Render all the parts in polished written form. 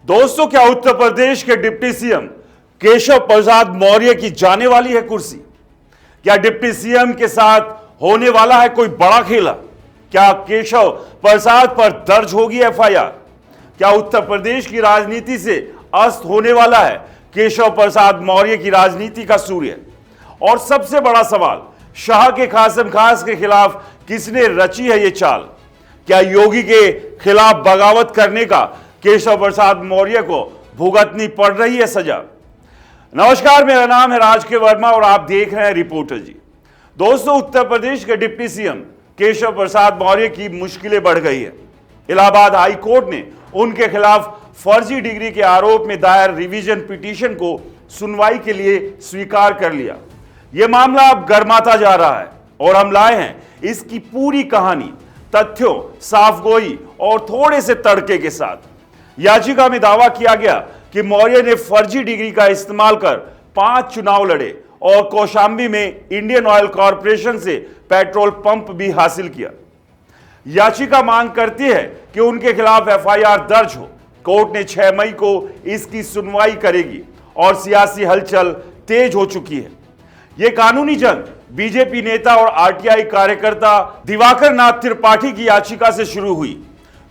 दोस्तों, क्या उत्तर प्रदेश के डिप्टी सीएम केशव प्रसाद मौर्य की जाने वाली है कुर्सी? क्या डिप्टी सीएम के साथ होने वाला है कोई बड़ा खेला? क्या केशव प्रसाद पर दर्ज होगी एफआईआर? क्या उत्तर प्रदेश की राजनीति से अस्त होने वाला है केशव प्रसाद मौर्य की राजनीति का सूर्य? और सबसे बड़ा सवाल, शाह के कासिम खास के खिलाफ किसने रची है यह चाल? क्या योगी के खिलाफ बगावत करने का केशव प्रसाद मौर्य को भुगतनी पड़ रही है सजा? नमस्कार, मेरा नाम है राजके वर्मा और आप देख रहे हैं रिपोर्टर जी। दोस्तों, उत्तर प्रदेश के डिप्टी सीएम केशव प्रसाद मौर्य की मुश्किलें बढ़ गई है। इलाहाबाद हाई कोर्ट ने उनके खिलाफ फर्जी डिग्री के आरोप में दायर रिवीजन पिटीशन को सुनवाई के लिए स्वीकार कर लिया। यह मामला अब गर्माता जा रहा है और हम लाए हैं इसकी पूरी कहानी तथ्यों, साफगोई और थोड़े से तड़के के साथ। याचिका में दावा किया गया कि मौर्य ने फर्जी डिग्री का इस्तेमाल कर 5 चुनाव लड़े और कौशांबी में इंडियन ऑयल कॉरपोरेशन से पेट्रोल पंप भी हासिल किया। याचिका मांग करती है कि उनके खिलाफ एफआईआर दर्ज हो। कोर्ट ने 6 मई को इसकी सुनवाई करेगी और सियासी हलचल तेज हो चुकी है। यह कानूनी जंग बीजेपी नेता और आरटीआई कार्यकर्ता दिवाकर नाथ त्रिपाठी की याचिका से शुरू हुई।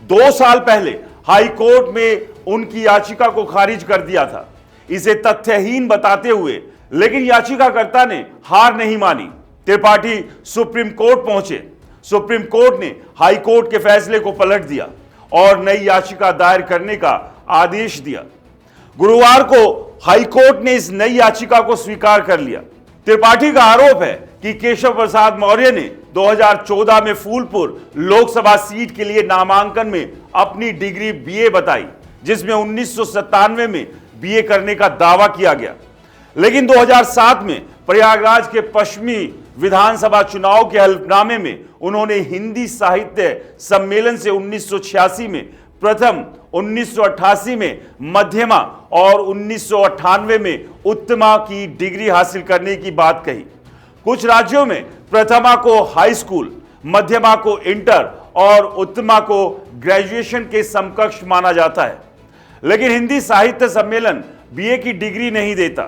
2 साल पहले हाई कोर्ट में उनकी याचिका को खारिज कर दिया था, इसे तथ्यहीन बताते हुए, लेकिन याचिकाकर्ता ने हार नहीं मानी। त्रिपाठी सुप्रीम कोर्ट पहुंचे। सुप्रीम कोर्ट ने हाई कोर्ट के फैसले को पलट दिया और नई याचिका दायर करने का आदेश दिया। गुरुवार को हाई कोर्ट ने इस नई याचिका को स्वीकार कर लिया। त्रिपाठी का आरोप है कि केशव प्रसाद मौर्य ने 2014 में फूलपुर लोकसभा सीट के लिए नामांकन में अपनी डिग्री बीए बताई, जिसमें 1997 में बीए करने का दावा किया गया। लेकिन 2007 में प्रयागराज के पश्चिमी विधानसभा चुनाव के हल्फनामे में उन्होंने हिंदी साहित्य सम्मेलन से 1986 में प्रथम, 1988 में मध्यमा और 1998 में उत्तमा की डिग्री हासिल करने की बात कही। कुछ राज्यों में प्रथमा को हाई स्कूल, मध्यमा को इंटर और उत्तमा को ग्रेजुएशन के समकक्ष माना जाता है। लेकिन हिंदी साहित्य सम्मेलन बीए की डिग्री नहीं देता,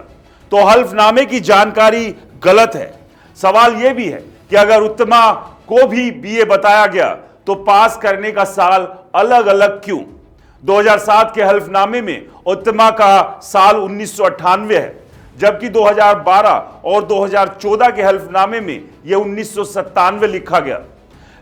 तो हल्फनामे की जानकारी गलत है। सवाल यह भी है कि अगर उत्तमा को भी बीए बताया गया तो पास करने का साल अलग अलग क्यों? 2007 के हल्फनामे में उत्तमा का साल 1998 है, जबकि 2012 और 2014 के हल्फनामे में यह 1997 लिखा गया।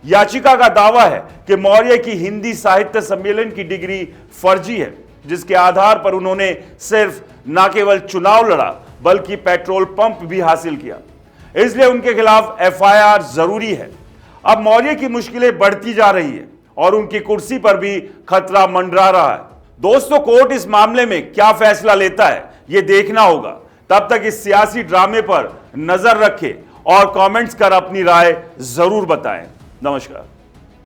याचिका का दावा है कि मौर्य की हिंदी साहित्य सम्मेलन की डिग्री फर्जी है, जिसके आधार पर उन्होंने सिर्फ न केवल चुनाव लड़ा बल्कि पेट्रोल पंप भी हासिल किया। इसलिए उनके खिलाफ एफआईआर जरूरी है। अब मौर्य की मुश्किलें बढ़ती जा रही है और उनकी कुर्सी पर भी खतरा मंडरा रहा है। दोस्तों, कोर्ट इस मामले में क्या फैसला लेता है यह देखना होगा। तब तक इस सियासी ड्रामे पर नजर रखें और कमेंट्स कर अपनी राय जरूर बताएं। नमस्कार।